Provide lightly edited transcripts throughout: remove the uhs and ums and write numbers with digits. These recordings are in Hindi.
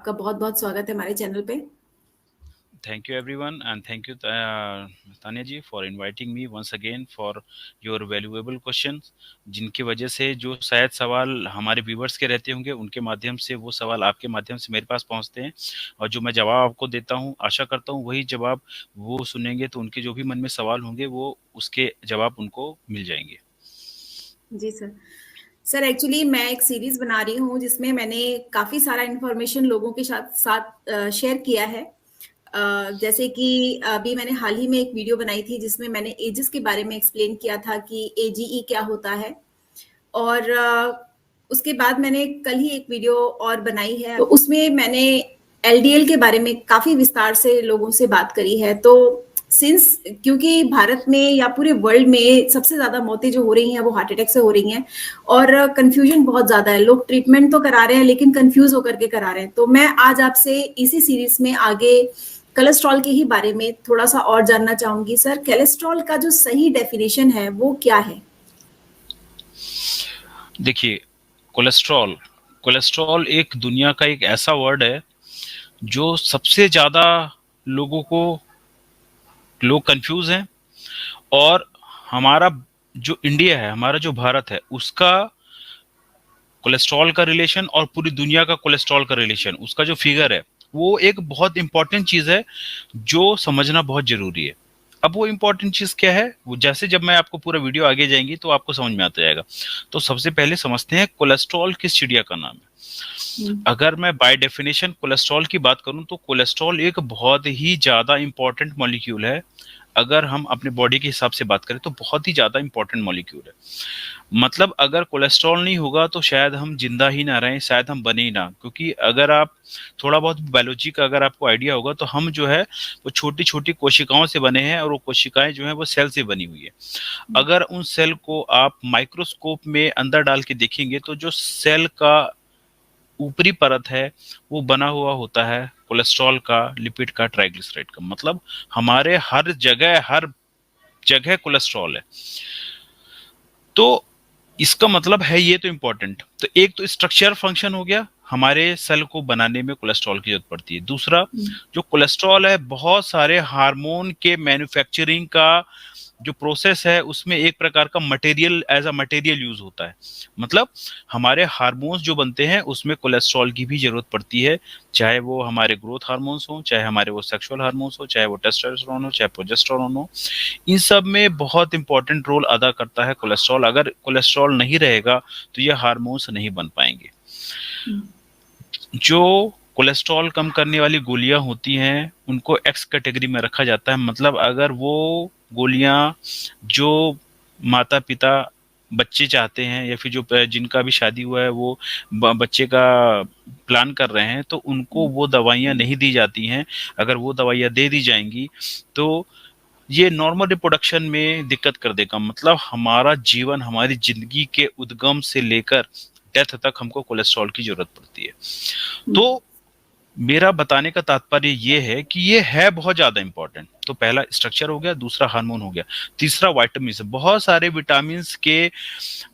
आपका बहुत-बहुत स्वागत है हमारे चैनल पे। Thank you everyone and thank you Tanya ji for inviting me once again for your valuable questions जिनकी वजह से जो शायद सवाल हमारे व्यूवर्स के रहते होंगे उनके माध्यम से वो सवाल आपके माध्यम से मेरे पास पहुंचते हैं और जो मैं जवाब आपको देता हूं आशा करता हूं वही जवाब वो सुनेंगे तो उनके जो भी मन में सवाल होंगे वो उसके जवाब उनको मिल जाएंगे। जी सर। सर एक्चुअली मैं एक सीरीज बना रही हूँ जिसमें मैंने काफ़ी सारा इन्फॉर्मेशन लोगों के साथ साथ शेयर किया है। जैसे कि अभी मैंने हाल ही में एक वीडियो बनाई थी जिसमें मैंने एजेस के बारे में एक्सप्लेन किया था कि एजीई क्या होता है। और उसके बाद मैंने कल ही एक वीडियो और बनाई है, तो उसमें मैंने एलडीएल के बारे में काफ़ी विस्तार से लोगों से बात करी है। तो सिंस क्योंकि भारत में या पूरे वर्ल्ड में सबसे ज़्यादा मौतें जो हो रही हैं वो हार्ट अटैक से हो रही हैं और कन्फ्यूजन बहुत ज़्यादा है। लोग ट्रीटमेंट तो करा रहे हैं लेकिन कन्फ्यूज होकर के करा रहे हैं। तो मैं आज आपसे इसी सीरीज में आगे कोलेस्ट्रॉल के ही बारे में थोड़ा सा और जानना चाहूंगी। सर, कोलेस्ट्रॉल का जो सही डेफिनेशन है वो क्या है? देखिए, कोलेस्ट्रॉल कोलेस्ट्रॉल एक दुनिया का एक ऐसा वर्ड है जो सबसे ज्यादा लोगों को लोग कंफ्यूज हैं और हमारा जो इंडिया है, हमारा जो भारत है, उसका कोलेस्ट्रॉल का रिलेशन और पूरी दुनिया का कोलेस्ट्रॉल का रिलेशन, उसका जो फिगर है वो एक बहुत इंपॉर्टेंट चीज है जो समझना बहुत जरूरी है। अब वो इंपॉर्टेंट चीज क्या है, वो जैसे जब मैं आपको पूरा वीडियो आगे जाएंगी तो आपको समझ में आता जाएगा। तो सबसे पहले समझते हैं कोलेस्ट्रॉल किस चिड़िया का नाम है। अगर मैं बाय डेफिनेशन कोलेस्ट्रॉल की बात करूं तो कोलेस्ट्रॉल एक बहुत ही ज्यादा इंपॉर्टेंट मॉलिक्यूल है। अगर हम अपने बॉडी के हिसाब से बात करें तो बहुत ही ज्यादा इंपॉर्टेंट मॉलिक्यूल है। मतलब अगर कोलेस्ट्रॉल नहीं होगा तो शायद हम जिंदा ही ना रहें, शायद हम बने ही ना। क्योंकि अगर आप थोड़ा बहुत बायोलॉजी का अगर आपको आइडिया होगा तो हम जो है वो छोटी छोटी कोशिकाओं से बने हैं और वो कोशिकाएं जो है वो सेल से बनी हुई है। अगर उन सेल को आप माइक्रोस्कोप में अंदर डाल के देखेंगे तो जो सेल का ऊपरी परत है वो बना हुआ होता है कोलेस्ट्रॉल का, लिपिड का, ट्राइग्लिसराइड का। मतलब हमारे हर जगह कोलेस्ट्रॉल है। तो इसका मतलब है ये तो इंपॉर्टेंट। तो एक तो स्ट्रक्चर फंक्शन हो गया, हमारे सेल को बनाने में कोलेस्ट्रॉल की जरूरत पड़ती है। दूसरा, जो कोलेस्ट्रॉल है बहुत सारे हार्मोन के मैन्युफैक्चरिंग का जो प्रोसेस है उसमें एक प्रकार का material, as a material use होता है। मतलब हमारे हार्मोन्स जो बनते हैं उसमें कोलेस्ट्रॉल की भी जरूरत पड़ती है, चाहे वो हमारे ग्रोथ हार्मोन्स हो, चाहे हमारे वो सेक्सुअल हार्मोन्स हो, चाहे वो टेस्टोस्टेरोन हो, चाहे प्रोजेस्टेरोन हो। इन सब में बहुत इंपॉर्टेंट रोल अदा करता है कोलेस्ट्रॉल। अगर कोलेस्ट्रॉल नहीं रहेगा तो ये हार्मोन्स नहीं बन पाएंगे। जो कोलेस्ट्रॉल कम करने वाली गोलियां होती हैं उनको एक्स कैटेगरी में रखा जाता है। मतलब अगर वो गोलियां जो माता पिता बच्चे चाहते हैं या फिर जो जिनका भी शादी हुआ है वो बच्चे का प्लान कर रहे हैं तो उनको वो दवाइयां नहीं दी जाती हैं। अगर वो दवाइयां दे दी जाएंगी तो ये नॉर्मल रिप्रोडक्शन में दिक्कत कर देगा। मतलब हमारा जीवन, हमारी जिंदगी के उद्गम से लेकर डेथ तक हमको कोलेस्ट्रॉल की जरूरत पड़ती है। तो मेरा बताने का तात्पर्य ये है कि ये है बहुत ज्यादा इंपॉर्टेंट। तो पहला स्ट्रक्चर हो गया, दूसरा हार्मोन हो गया, तीसरा विटामिन। बहुत सारे विटामिन के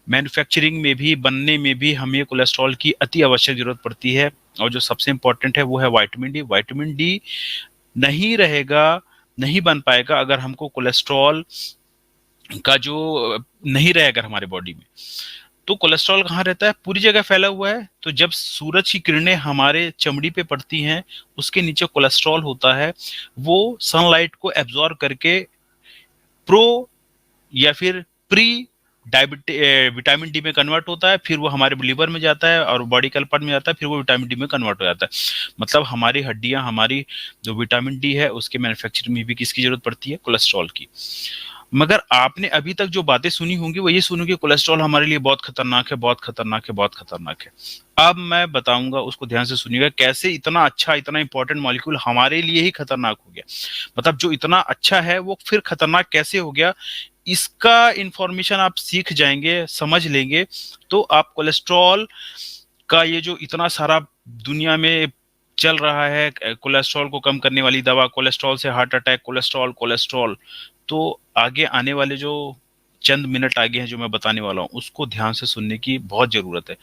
मैन्युफैक्चरिंग में भी, बनने में भी हमें कोलेस्ट्रॉल की अति आवश्यक जरूरत पड़ती है। और जो सबसे इंपॉर्टेंट है वो है विटामिन डी। विटामिन डी नहीं रहेगा, नहीं बन पाएगा अगर हमको कोलेस्ट्रॉल का जो नहीं रहे अगर हमारे बॉडी में। तो कोलेस्ट्रॉल कहाँ रहता है? पूरी जगह फैला हुआ है। तो जब सूरज की किरणें हमारे चमड़ी पे पड़ती हैं उसके नीचे कोलेस्ट्रॉल होता है। वो सनलाइट को एब्जॉर्ब करके प्रो या फिर प्री विटामिन डी में कन्वर्ट होता है, फिर वो हमारे लीवर में जाता है और बॉडी के पार्ट में जाता है, फिर वो विटामिन डी में कन्वर्ट हो जाता है। मतलब हमारी हड्डियां, हमारी जो विटामिन डी है उसके मैन्युफैक्चरिंग में भी किसकी जरूरत पड़ती है? कोलेस्ट्रॉल की। मगर आपने अभी तक जो बातें सुनी होंगी वो ये सुनोगे कोलेस्ट्रॉल हमारे लिए बहुत खतरनाक है, बहुत खतरनाक है, बहुत खतरनाक है। अब मैं बताऊंगा, उसको ध्यान से सुनिएगा, कैसे इतना अच्छा, इतना इंपॉर्टेंट मॉलिक्यूल हमारे लिए ही खतरनाक हो गया। मतलब जो इतना अच्छा है वो फिर खतरनाक कैसे हो गया, इसका इंफॉर्मेशन आप सीख जाएंगे, समझ लेंगे तो आप कोलेस्ट्रॉल का ये जो इतना सारा दुनिया में चल रहा है, कोलेस्ट्रॉल को कम करने वाली दवा, कोलेस्ट्रॉल से हार्ट अटैक, कोलेस्ट्रॉल कोलेस्ट्रॉल, तो आगे आने वाले जो चंद मिनट आगे हैं जो मैं बताने वाला हूँ उसको ध्यान से सुनने की बहुत जरूरत है।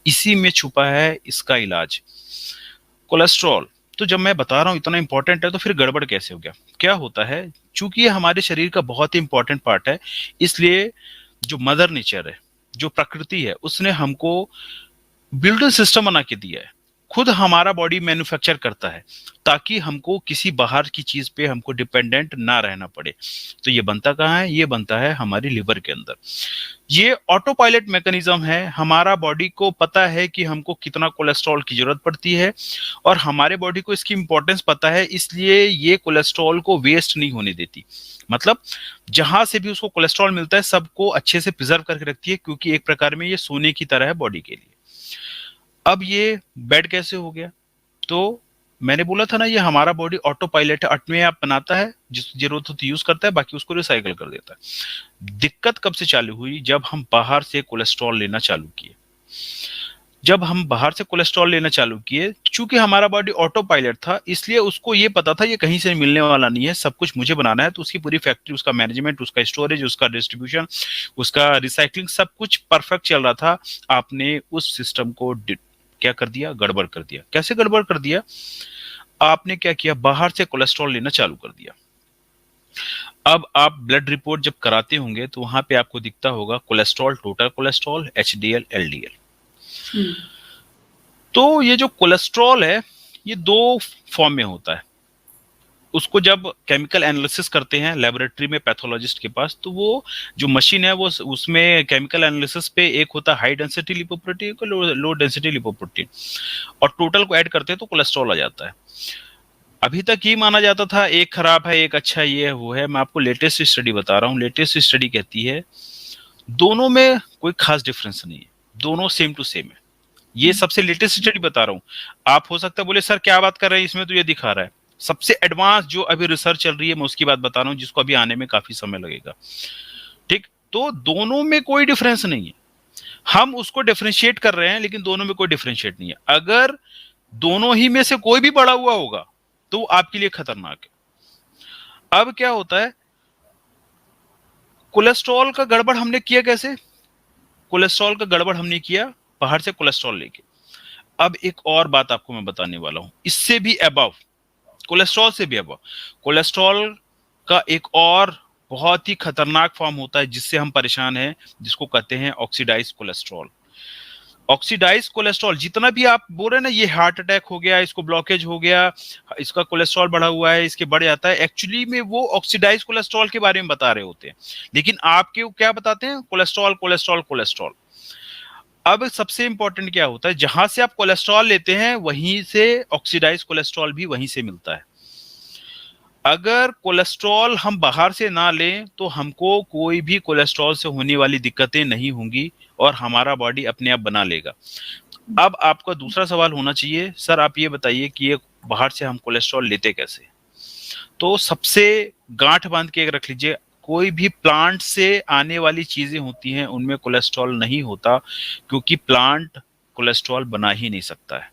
इसी में छुपा है इसका इलाज, कोलेस्ट्रॉल। तो जब मैं बता रहा हूँ इतना इंपॉर्टेंट है, तो फिर गड़बड़ कैसे हो गया? क्या होता है, चूंकि ये हमारे शरीर का बहुत ही इंपॉर्टेंट पार्ट है, इसलिए जो मदर नेचर है, जो प्रकृति है, उसने हमको बिल्डर सिस्टम बना के दिया है। खुद हमारा बॉडी मैन्युफैक्चर करता है ताकि हमको किसी बाहर की चीज पे हमको डिपेंडेंट ना रहना पड़े। तो ये बनता कहाँ है? ये बनता है हमारी लिवर के अंदर। ये ऑटो पायलट मैकेनिज्म है। हमारा बॉडी को पता है कि हमको कितना कोलेस्ट्रॉल की जरूरत पड़ती है, और हमारे बॉडी को इसकी इंपॉर्टेंस पता है, इसलिए ये कोलेस्ट्रॉल को वेस्ट नहीं होने देती। मतलब जहां से भी उसको कोलेस्ट्रॉल मिलता है सबको अच्छे से प्रिजर्व करके रखती है, क्योंकि एक प्रकार में ये सोने की तरह है बॉडी के लिए। अब ये बेड कैसे हो गया? तो मैंने बोला था ना, ये हमारा बॉडी ऑटो पायलट है, अपने आप बनाता है, जिस जरूरत होती यूज करता है, बाकी उसको रिसाइकल कर देता है। दिक्कत कब से चालू हुई? जब हम बाहर से कोलेस्ट्रॉल लेना चालू किए। जब हम बाहर से कोलेस्ट्रॉल लेना चालू किए, चूंकि हमारा बॉडी ऑटो पायलट था, इसलिए उसको ये पता था ये कहीं से मिलने वाला नहीं है, सब कुछ मुझे बनाना है। तो उसकी पूरी फैक्ट्री, उसका मैनेजमेंट, उसका स्टोरेज, उसका डिस्ट्रीब्यूशन, उसका रिसाइकलिंग, सब कुछ परफेक्ट चल रहा था। आपने उस सिस्टम को क्या कर दिया? गड़बड़ कर दिया। कैसे गड़बड़ कर दिया? आपने क्या किया? बाहर से कोलेस्ट्रॉल लेना चालू कर दिया। अब आप ब्लड रिपोर्ट जब कराते होंगे तो वहां पे आपको दिखता होगा cholesterol, total cholesterol, HDL, LDL. तो ये जो कोलेस्ट्रॉल है, ये दो फॉर्म में होता है। उसको जब केमिकल एनालिसिस करते हैं लेबोरेटरी में पैथोलॉजिस्ट के पास, तो वो जो मशीन है वो उसमें केमिकल एनालिसिस पे एक होता है हाई डेंसिटी लिपोप्रोटीन को, लो डेंसिटी लिपोप्रोटीन, और टोटल को ऐड करते हैं तो कोलेस्ट्रॉल आ जाता है। अभी तक ये माना जाता था एक खराब है एक अच्छा है, ये है वो है। मैं आपको लेटेस्ट स्टडी बता रहा हूँ। लेटेस्ट स्टडी कहती है दोनों में कोई खास डिफरेंस नहीं है, दोनों सेम टू सेम है। ये सबसे लेटेस्ट स्टडी बता रहा हूँ। आप हो सकता है बोले सर क्या बात कर रहे हैं, इसमें तो ये दिखा रहा है। सबसे एडवांस जो अभी रिसर्च चल रही है मैं उसकी बात बता रहा हूँ, जिसको अभी आने में काफी समय लगेगा। ठीक, तो दोनों में कोई डिफरेंस नहीं है। हम उसको डिफरेंशिएट कर रहे हैं, लेकिन दोनों में कोई डिफरेंशिएट नहीं है। अगर दोनों ही में से कोई भी बढ़ा हुआ होगा तो आपके लिए खतरनाक है। अब क्या होता है, कोलेस्ट्रॉल का गड़बड़ हमने किया कैसे? कोलेस्ट्रॉल का गड़बड़ हमने किया बाहर से कोलेस्ट्रॉल लेके। अब एक और बात आपको मैं बताने वाला हूं, इससे भी अबव, कोलेस्ट्रॉल से भी अबव। कोलेस्ट्रॉल का एक और बहुत ही खतरनाक फॉर्म होता है जिससे हम परेशान हैं, जिसको कहते हैं ऑक्सीडाइज्ड कोलेस्ट्रॉल। ऑक्सीडाइज कोलेस्ट्रॉल, जितना भी आप बोल रहे हैं ना ये हार्ट अटैक हो गया, इसको ब्लॉकेज हो गया, इसका कोलेस्ट्रॉल बढ़ा हुआ है, इसके बढ़ जाता है, एक्चुअली में वो ऑक्सीडाइज कोलेस्ट्रॉल के बारे में बता रहे होते हैं। लेकिन आपके क्या बताते हैं? Cholesterol, cholesterol, cholesterol. अब सबसे इंपॉर्टेंट क्या होता है, जहां से आप कोलेस्ट्रॉल लेते हैं वहीं से ऑक्सीडाइज कोलेस्ट्रॉल भी वहीं से मिलता है। अगर कोलेस्ट्रॉल हम बाहर से ना लें तो हमको कोई भी कोलेस्ट्रॉल से होने वाली दिक्कतें नहीं होंगी, और हमारा बॉडी अपने आप बना लेगा। अब आपका दूसरा सवाल होना चाहिए, सर आप ये बताइए कि ये बाहर से हम कोलेस्ट्रॉल लेते कैसे? तो सबसे गांठ बांध के रख लीजिए, कोई भी प्लांट से आने वाली चीजें होती हैं उनमें कोलेस्ट्रॉल नहीं होता, क्योंकि प्लांट कोलेस्ट्रॉल बना ही नहीं सकता है।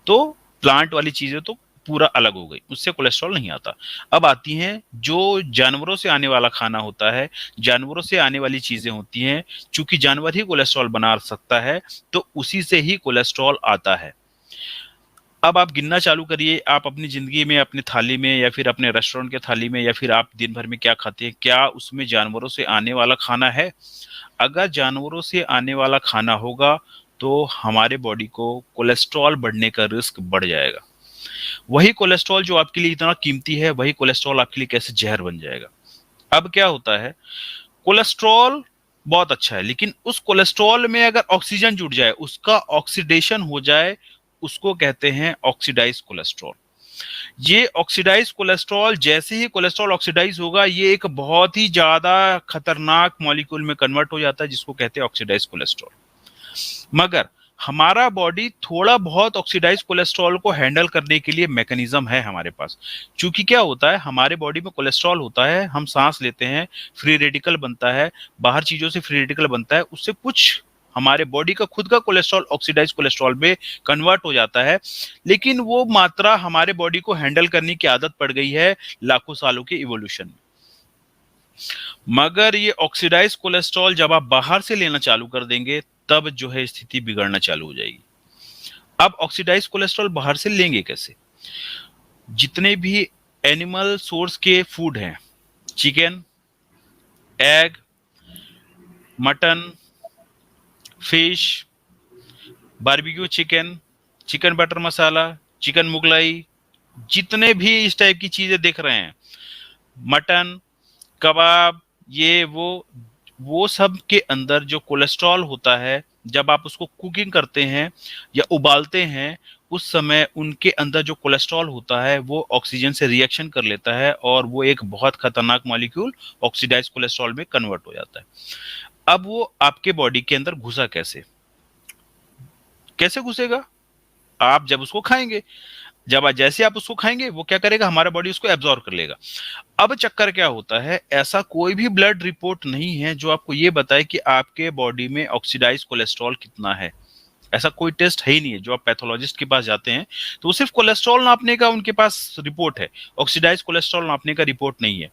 तो प्लांट वाली चीजें तो पूरा अलग हो गई, उससे कोलेस्ट्रॉल नहीं आता। अब आती हैं जो जानवरों से आने वाला खाना होता है, जानवरों से आने वाली चीजें होती हैं, चूंकि जानवर ही कोलेस्ट्रॉल बना सकता है तो उसी से ही कोलेस्ट्रॉल आता है। अब आप गिनना चालू करिए, आप अपनी जिंदगी में अपनी थाली में या फिर अपने रेस्टोरेंट के थाली में या फिर आप दिन भर में क्या खाते हैं, क्या उसमें जानवरों से आने वाला खाना है? अगर जानवरों से आने वाला खाना होगा तो हमारे बॉडी को कोलेस्ट्रॉल बढ़ने का रिस्क बढ़ जाएगा। वही कोलेस्ट्रॉल जो आपके लिए इतना कीमती है, वही कोलेस्ट्रॉल आपके लिए कैसे जहर बन जाएगा। अब क्या होता है, कोलेस्ट्रॉल बहुत अच्छा है, लेकिन उस कोलेस्ट्रॉल में अगर ऑक्सीजन जुड़ जाए, उसका ऑक्सीडेशन हो जाए, उसको कहते हैं ऑक्सीडाइज कोलेस्ट्रॉल। ये ऑक्सीडाइज कोलेस्ट्रॉल, जैसे ही कोलेस्ट्रॉल ऑक्सीडाइज होगा, ये एक बहुत ही ज्यादा खतरनाक मॉलिक्यूल में कन्वर्ट हो जाता है, जिसको कहते हैं ऑक्सीडाइज कोलेस्ट्रॉल। मगर हमारा बॉडी थोड़ा बहुत ऑक्सीडाइज कोलेस्ट्रॉल को हैंडल करने के लिए मैकेनिज्म है हमारे पास। क्योंकि क्या होता है, हमारे बॉडी में कोलेस्ट्रॉल होता है, हम सांस लेते हैं, फ्री रेडिकल बनता है, बाहर चीजों से फ्री रेडिकल बनता है, उससे कुछ हमारे बॉडी का खुद का कोलेस्ट्रॉल ऑक्सीडाइज कोलेस्ट्रॉल में कन्वर्ट हो जाता है। लेकिन वो मात्रा हमारे बॉडी को हैंडल करने की आदत पड़ गई है लाखों सालों के इवोल्यूशन में। मगर ये ऑक्सीडाइज कोलेस्ट्रॉल जब आप बाहर से लेना चालू कर देंगे, तब जो है स्थिति बिगड़ना चालू हो जाएगी। अब ऑक्सीडाइज कोलेस्ट्रॉल बाहर से लेंगे कैसे? जितने भी एनिमल सोर्स के फूड हैं, chicken, egg, mutton, fish, barbecue chicken, chicken butter masala, chicken Mughlai, जितने भी इस टाइप की चीजें देख रहे हैं, मटन, कबाब, ये वो सब के अंदर जो कोलेस्ट्रॉल होता है, जब आप उसको कुकिंग करते हैं या उबालते हैं, उस समय उनके अंदर जो कोलेस्ट्रॉल होता है वो ऑक्सीजन से रिएक्शन कर लेता है और वो एक बहुत खतरनाक मॉलिक्यूल ऑक्सीडाइज कोलेस्ट्रॉल में कन्वर्ट हो जाता है। अब वो आपके बॉडी के अंदर घुसा कैसे? कैसे घुसेगा? आप जब उसको खाएंगे, जब जैसे आप उसको खाएंगे, वो क्या करेगा, हमारा बॉडी उसको एब्जॉर्ब कर लेगा। अब चक्कर क्या होता है, ऐसा कोई भी ब्लड रिपोर्ट नहीं है जो आपको ये बताए कि आपके बॉडी में ऑक्सीडाइज कोलेस्ट्रॉल कितना है। ऐसा कोई टेस्ट है ही नहीं है। जो आप पैथोलॉजिस्ट के पास जाते हैं तो वो सिर्फ कोलेस्ट्रॉल नापने का उनके पास रिपोर्ट है, ऑक्सीडाइज कोलेस्ट्रॉल नापने का रिपोर्ट नहीं है।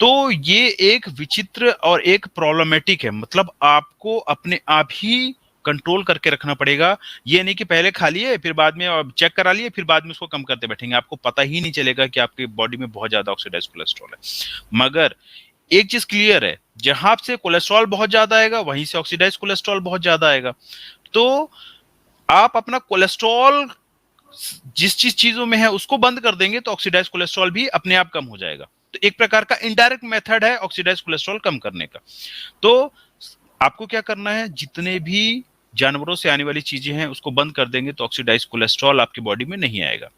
तो ये एक विचित्र और एक प्रॉब्लमेटिक है। मतलब आपको अपने आप ही कंट्रोल करके रखना पड़ेगा। ये नहीं कि पहले खा लिए फिर बाद में चेक करा लिए फिर बाद में उसको कम करते बैठेंगे, आपको पता ही नहीं चलेगा कि आपकी बॉडी में बहुत ज्यादा ऑक्सीडाइज कोलेस्ट्रॉल है। मगर एक चीज क्लियर है, जहां से कोलेस्ट्रॉल बहुत ज्यादा आएगा वहीं से ऑक्सीडाइज कोलेस्ट्रॉल बहुत ज्यादा आएगा। तो आप अपना कोलेस्ट्रॉल जिस चीजों में है उसको बंद कर देंगे तो ऑक्सीडाइज कोलेस्ट्रॉल भी अपने आप कम हो जाएगा। तो एक प्रकार का इनडायरेक्ट मेथड है ऑक्सीडाइज कोलेस्ट्रॉल कम करने का। तो आपको क्या करना है, जितने भी जानवरों से आने वाली चीजें हैं उसको बंद कर देंगे तो ऑक्सीडाइज कोलेस्ट्रॉल आपकी बॉडी में नहीं आएगा।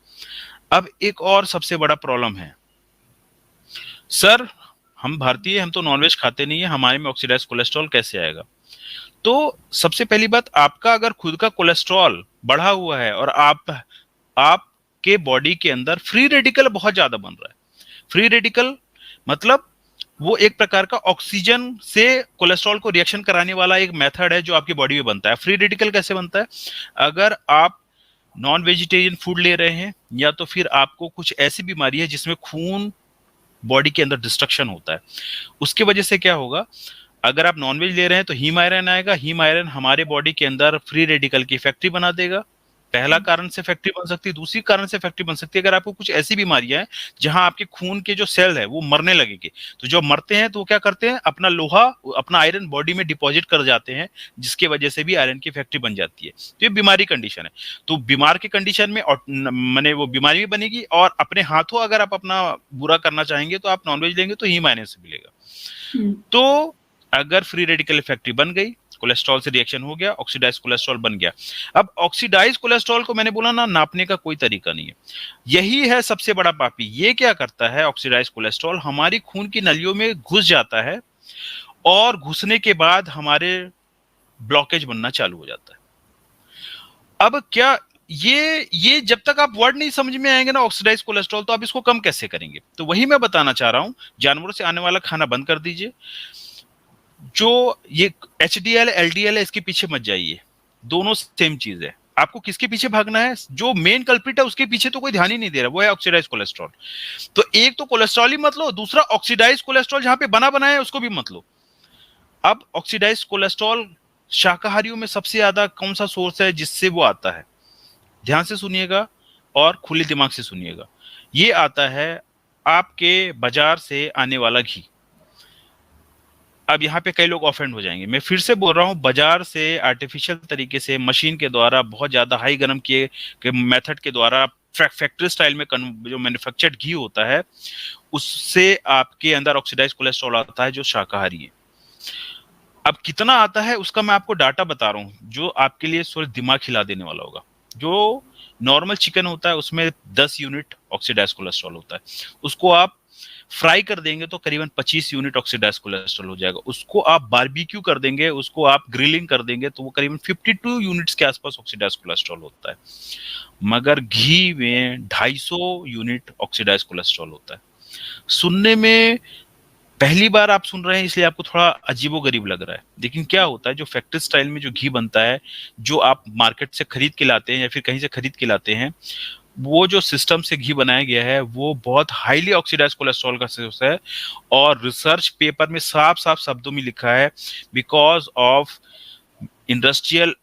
अब एक और सबसे बड़ा प्रॉब्लम है, सर हम भारतीय, हम तो नॉनवेज खाते नहीं है, हमारे में ऑक्सीडाइज कोलेस्ट्रॉल कैसे आएगा? तो सबसे पहली बात, आपका अगर खुद का कोलेस्ट्रॉल बढ़ा हुआ है और आपके बॉडी के अंदर फ्री रेडिकल बहुत ज्यादा बन रहा है। फ्री रेडिकल मतलब वो एक प्रकार का ऑक्सीजन से कोलेस्ट्रॉल को रिएक्शन कराने वाला एक मेथड है जो आपकी बॉडी में बनता है। फ्री रेडिकल कैसे बनता है? अगर आप नॉन वेजिटेरियन फूड ले रहे हैं या तो फिर आपको कुछ ऐसी बीमारी है जिसमें खून बॉडी के अंदर डिस्ट्रक्शन होता है, उसके वजह से क्या होगा, अगर आप नॉनवेज ले रहे हैं तो हीम आयरन आएगा। हीम आयरन हमारे बॉडी के अंदर फ्री रेडिकल की फैक्ट्री बना देगा। पहला कारण से फैक्ट्री बन सकती है, दूसरी कारण से फैक्ट्री बन सकती है अगर आपको कुछ ऐसी बीमारियां हैं जहां आपके खून के जो सेल है वो मरने लगेंगे। तो जब मरते हैं तो वो क्या करते हैं, अपना लोहा, अपना आयरन बॉडी में डिपॉजिट कर जाते हैं, जिसकी वजह से भी आयरन की फैक्ट्री बन जाती है। तो ये बीमारी कंडीशन है। तो बीमार की कंडीशन में मैंने वो बीमारी भी बनेगी और अपने हाथों अगर आप अपना बुरा करना चाहेंगे तो आप नॉनवेज लेंगे तो हीम आयरन से मिलेगा। तो अगर फ्री रेडिकल फैक्ट्री बन गई, कोलेस्ट्रॉल से रिएक्शन हो गया, ऑक्सीडाइज कोलेस्ट्रॉल बन गया। अब ऑक्सीडाइज कोलेस्ट्रॉल को मैंने बोला ना, नापने का कोई तरीका नहीं है। यही है सबसे बड़ा पापी। ये क्या करता है, ऑक्सीडाइज कोलेस्ट्रॉल हमारी खून की नलियों में घुस जाता है और घुसने के बाद हमारे ब्लॉकेज बनना चालू हो जाता है। अब क्या ये जब तक आप वर्ड नहीं समझ में आएंगे ना ऑक्सीडाइज कोलेस्ट्रॉल, तो आप इसको कम कैसे करेंगे? तो वही मैं बताना चाह रहा हूं, जानवरों से आने वाला खाना बंद कर दीजिए। जो ये HDL LDL है इसके पीछे मत जाइए, दोनों सेम चीज है। आपको किसके पीछे भागना है? जो मेन कल्प्रिट है उसके पीछे तो कोई ध्यान ही नहीं दे रहा, वो है ऑक्सीडाइज कोलेस्ट्रॉल। तो एक तो कोलेस्ट्रॉल ही मत लो, दूसरा ऑक्सीडाइज कोलेस्ट्रॉल जहां पे बना बनाया है उसको भी मत लो। अब ऑक्सीडाइज कोलेस्ट्रॉल शाकाहारियों में सबसे ज्यादा कौन सा सोर्स है जिससे वो आता है? ध्यान से सुनिएगा और खुले दिमाग से सुनिएगा। ये आता है आपके बाजार से आने वाला घी। अब यहाँ पे कई लोग ऑफेंड हो जाएंगे, मैं फिर से बोल रहा हूँ, बाजार से आर्टिफिशियल तरीके से मशीन के द्वारा बहुत ज्यादा हाई गर्म किए के मेथड के द्वारा फैक्ट्री स्टाइल में जो मैन्युफैक्चर्ड घी होता है, उससे आपके अंदर ऑक्सीडाइज कोलेस्ट्रॉल आता है जो शाकाहारी है। अब कितना आता है उसका मैं आपको डाटा बता रहा हूँ जो आपके लिए थोड़ा दिमाग हिला देने वाला होगा। जो नॉर्मल चिकन होता है उसमें 10 यूनिट ऑक्सीडाइज कोलेस्ट्रॉल होता है, उसको आप फ्राई कर देंगे तो करीबन 25 यूनिट ऑक्सीडाइज कोलेस्ट्रॉल हो जाएगा। उसको आप बारबेक्यू कर देंगे, उसको आप ग्रिलिंग कर देंगे तो वो करीबन 52 यूनिट्स के आसपास ऑक्सीडाइज कोलेस्ट्रॉल होता है। मगर घी में 250 यूनिट ऑक्सीडाइज कोलेस्ट्रॉल होता है। सुनने में पहली बार आप सुन रहे हैं इसलिए आपको थोड़ा अजीबोगरीब लग रहा है, लेकिन क्या होता है, जो फैक्ट्री स्टाइल में जो घी बनता है, जो आप मार्केट से खरीद के लाते हैं या फिर कहीं से खरीद के लाते हैं, वो जो सिस्टम से घी बनाया गया है वो बहुत हाईली ऑक्सीडाइज कोलेस्ट्रॉल का सोर्स है। और रिसर्च पेपर में साफ साफ शब्दों में लिखा है, because of industrial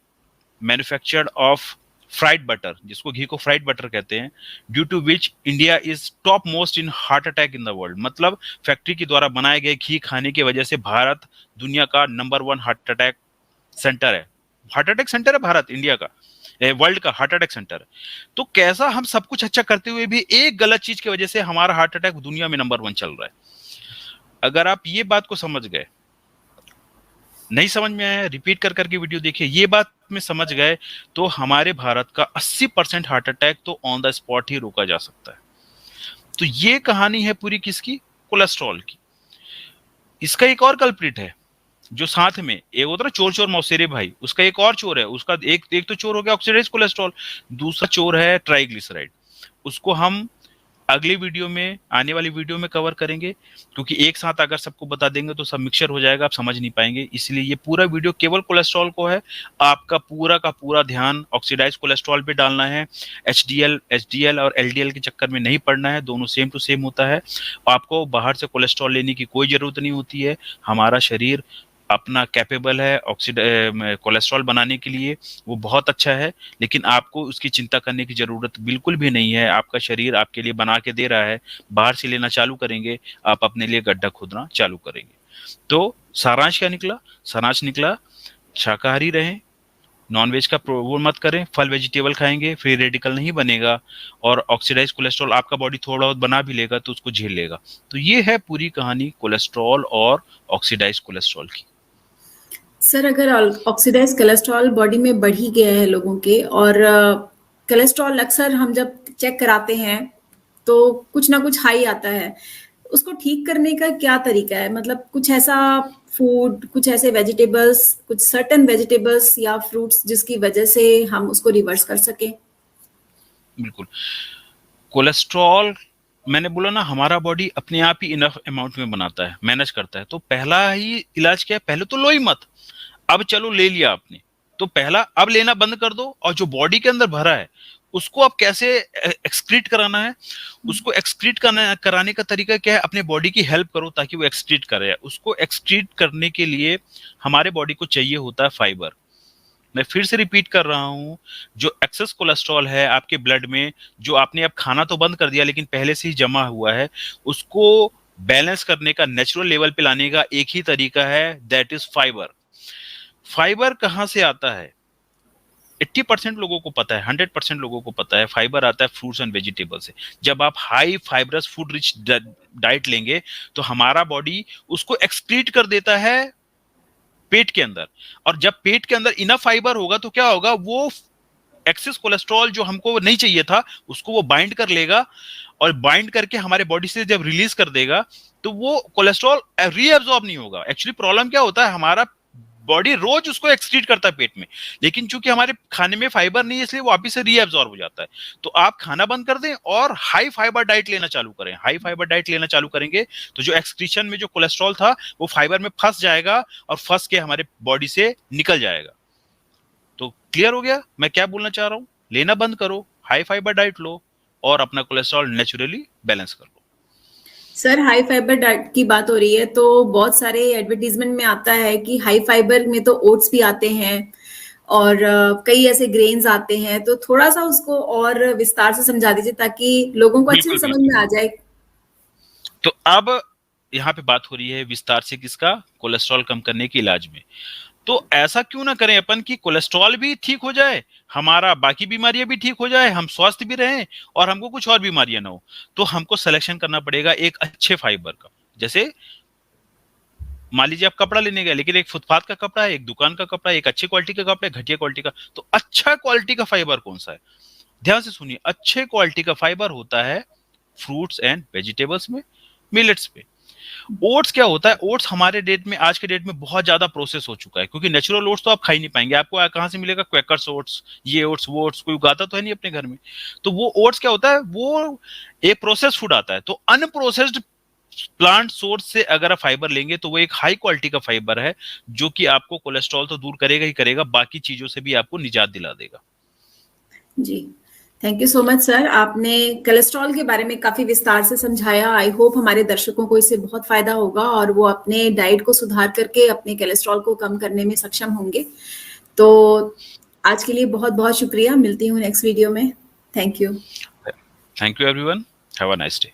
manufactured of fried butter, जिसको घी को फ्राइड बटर कहते हैं, due to which India is top most in heart attack in the world. मतलब फैक्ट्री के द्वारा बनाए गए घी खाने की वजह से भारत दुनिया का नंबर 1 हार्ट अटैक सेंटर है। हार्ट अटैक सेंटर है भारत, इंडिया का, वर्ल्ड का हार्ट अटैक सेंटर है। तो कैसा हम सब कुछ अच्छा करते हुए भी एक गलत चीज की वजह से हमारा हार्ट अटैक दुनिया में नंबर 1 चल रहा है। अगर आप ये बात को समझ गए, नहीं समझ में आया रिपीट कर करके वीडियो देखिए, ये बात में समझ गए, तो हमारे भारत का 80% हार्ट अटैक तो ऑन द स्पॉट ही रोका जा सकता है। तो ये कहानी है पूरी किसकी? कोलेस्ट्रॉल की। इसका एक और कल्प्रिट है जो साथ में, एक होता है चोर चोर मौसेरे भाई, उसका एक और चोर है, उसका एक एक तो चोर हो गया ऑक्सीडाइज्ड कोलेस्ट्रॉल, दूसरा चोर है ट्राइग्लिसराइड। उसको हम अगली वीडियो में, आने वाली वीडियो में कवर करेंगे, क्योंकि एक साथ अगर सबको बता देंगे तो सब मिक्सचर हो जाएगा, आप समझ नहीं पाएंगे। इसलिए ये पूरा वीडियो केवल कोलेस्ट्रॉल को है। आपका पूरा का पूरा ध्यान ऑक्सीडाइज कोलेस्ट्रॉल पे डालना है। एचडीएल और एलडीएल के चक्कर में नहीं पड़ना है, दोनों सेम टू सेम होता है। आपको बाहर से कोलेस्ट्रॉल लेने की कोई जरूरत नहीं होती है। हमारा शरीर अपना कैपेबल है कोलेस्ट्रॉल बनाने के लिए, वो बहुत अच्छा है। लेकिन आपको उसकी चिंता करने की जरूरत बिल्कुल भी नहीं है। आपका शरीर आपके लिए बना के दे रहा है, बाहर से लेना चालू करेंगे, आप अपने लिए गड्ढा खोदना चालू करेंगे। तो सारांश क्या निकला? सारांश निकला, शाकाहारी रहें, नॉनवेज का वो मत करें, फल वेजिटेबल खाएंगे, फ्री रेडिकल नहीं बनेगा, और ऑक्सीडाइज कोलेस्ट्रॉल आपका बॉडी थोड़ा बहुत बना भी लेगा तो उसको झेल लेगा। तो ये है पूरी कहानी कोलेस्ट्रॉल और ऑक्सीडाइज कोलेस्ट्रॉल की। सर, अगर ऑक्सीडाइज कोलेस्ट्रॉल बॉडी में बढ़ ही गया है लोगों के, और कोलेस्ट्रॉल अक्सर हम जब चेक कराते हैं तो कुछ ना कुछ हाई आता है, उसको ठीक करने का क्या तरीका है? मतलब कुछ ऐसा फूड, कुछ ऐसे वेजिटेबल्स, कुछ सर्टेन वेजिटेबल्स या फ्रूट्स जिसकी वजह से हम उसको रिवर्स कर सकें? बिल्कुल। कोलेस्ट्रॉल, मैंने बोला ना, हमारा बॉडी अपने आप ही इनफ अमाउंट में बनाता है, मैनेज करता है। तो पहला ही इलाज क्या है? पहले तो लो ही मत। अब चलो ले लिया आपने, तो पहला अब लेना बंद कर दो, और जो बॉडी के अंदर भरा है उसको अब कैसे एक्सक्रीट कराना है? उसको एक्सक्रीट कराने का तरीका क्या है? अपने बॉडी की हेल्प करो ताकि वो एक्सक्रीट करे। उसको एक्सक्रीट करने के लिए हमारे बॉडी को चाहिए होता है फाइबर। मैं फिर से रिपीट कर रहा हूं, जो एक्सेस कोलेस्ट्रॉल है आपके ब्लड में, जो आपने अब खाना तो बंद कर दिया लेकिन पहले से ही जमा हुआ है, उसको बैलेंस करने का, नेचुरल लेवल पे लाने का एक ही तरीका है, दैट इज फाइबर। फाइबर कहाँ से आता है? 80% लोगों को पता है, 100% लोगों को पता है, फाइबर आता है फ्रूट्स एंड वेजिटेबल से। जब आप high fibrous food rich diet लेंगे तो हमारा बॉडी उसको एक्सक्रीट कर देता है पेट के अंदर। और जब पेट के अंदर इनफ फाइबर होगा तो क्या होगा? वो एक्सेस कोलेस्ट्रॉल जो हमको नहीं चाहिए था उसको वो बाइंड कर लेगा, और बाइंड करके हमारे बॉडी से जब रिलीज कर देगा तो वो कोलेस्ट्रॉल रीएब्सॉर्ब नहीं होगा। एक्चुअली प्रॉब्लम क्या होता है? हमारा बॉडी रोज उसको एक्सक्रीट करता है पेट में, लेकिन चूंकि हमारे खाने में फाइबर नहीं है इसलिए वो वापिस से रीएब्सॉर्ब हो जाता है। तो आप खाना बंद कर दें और हाई फाइबर डाइट लेना चालू करें। हाई फाइबर डाइट लेना चालू करेंगे तो जो एक्सक्रीशन में जो कोलेस्ट्रॉल था वो फाइबर में फंस जाएगा, और फंस के हमारे बॉडी से निकल जाएगा। तो क्लियर हो गया मैं क्या बोलना चाह रहा हूं? लेना बंद करो, हाई फाइबर डाइट लो, और अपना कोलेस्ट्रॉल नेचुरली बैलेंस कर लो। सर, हाई फाइबर डाइट की बात हो रही है तो बहुत सारे एडवर्टीजमेंट में आता है कि हाई फाइबर में तो ओट्स भी आते हैं और कई ऐसे ग्रेन्स आते हैं, तो थोड़ा सा उसको और विस्तार से समझा दीजिए ताकि लोगों को अच्छे से बिल्कुल समझ बिल्कुल। में आ जाए। तो अब यहाँ पे बात हो रही है विस्तार से किसका? कोलेस्ट्रॉल कम करने के इलाज में। तो ऐसा क्यों ना करें अपन कि कोलेस्ट्रॉल भी ठीक हो जाए, हमारा बाकी बीमारियां भी ठीक हो जाए, हम स्वस्थ भी रहें, और हमको कुछ और बीमारियां ना हो। तो हमको सिलेक्शन करना पड़ेगा एक अच्छे फाइबर का। जैसे मान लीजिए आप कपड़ा लेने गए, लेकिन एक फुटपाथ का कपड़ा है, एक दुकान का कपड़ा है, एक अच्छी क्वालिटी का कपड़ा है, घटिया क्वालिटी का। तो अच्छा क्वालिटी का फाइबर कौन सा है? ध्यान से सुनिए, अच्छे क्वालिटी का फाइबर होता है फ्रूट्स एंड वेजिटेबल्स में, मिलेट्स पे। ओट्स क्या होता है? ओट्स हमारे डेट में, आज के डेट में बहुत ज्यादा प्रोसेस हो चुका है, क्योंकि नेचुरल ओट्स तो आप खा ही नहीं पाएंगे। आपको कहाँ से मिलेगा? क्वेकर्स ओट्स, ये ओट्स वो ओट्स, कोई उगाता तो है नहीं अपने घर में। तो वो ओट्स क्या होता है? वो एक प्रोसेस फूड आता है। तो अनप्रोसेस्ड प्लांट सोर्स से अगर आप फाइबर लेंगे तो वो एक हाई क्वालिटी का फाइबर है, जो कि आपको कोलेस्ट्रॉल तो दूर करेगा ही करेगा, बाकी चीजों से भी आपको निजात दिला देगा। जी, thank you so much sir, आपने कोलेस्ट्रॉल के बारे में काफी विस्तार से समझाया। आई होप हमारे दर्शकों को इससे बहुत फायदा होगा और वो अपने डाइट को सुधार करके अपने कोलेस्ट्रॉल को कम करने में सक्षम होंगे। तो आज के लिए बहुत बहुत शुक्रिया, मिलती हूँ नेक्स्ट वीडियो में। Thank you. Thank you everyone, have a nice day.